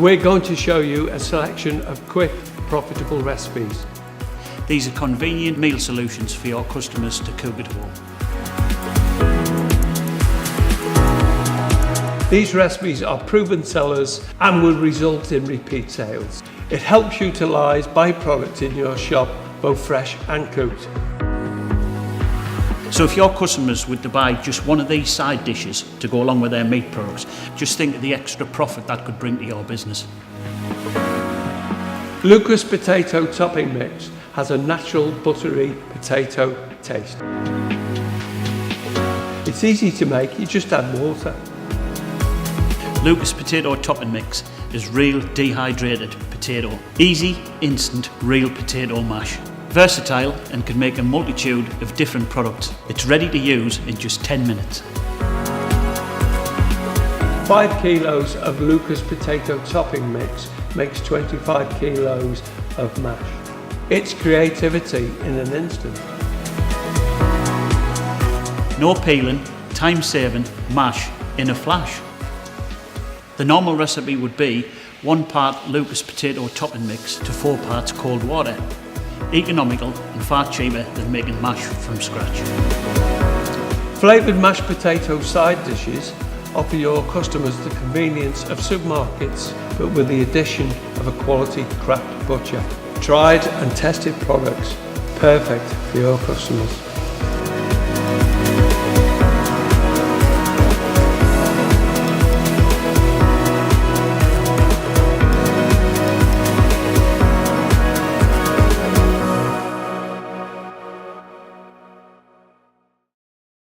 We're going to show you a selection of quick, profitable recipes. These are convenient meal solutions for your customers to cook at home. These recipes are proven sellers and will result in repeat sales. It helps utilise byproducts in your shop, both fresh and cooked. So if your customers were to buy just one of these side dishes to go along with their meat products, just think of the extra profit that could bring to your business. Lucas potato topping mix has a natural buttery potato taste. It's easy to make, you just add water. Lucas potato topping mix is real dehydrated potato. Easy, instant, real potato mash. Versatile and can make a multitude of different products. It's ready to use in just 10 minutes. 5 kilos of Lucas potato topping mix makes 25 kilos of mash. It's creativity in an instant. No peeling, time saving, mash in a flash. The normal recipe would be 1 part Lucas potato topping mix to 4 parts cold water. Economical and far cheaper than making mash from scratch. Flavoured mashed potato side dishes offer your customers the convenience of supermarkets, but with the addition of a quality craft butcher. Tried and tested products, perfect for your customers.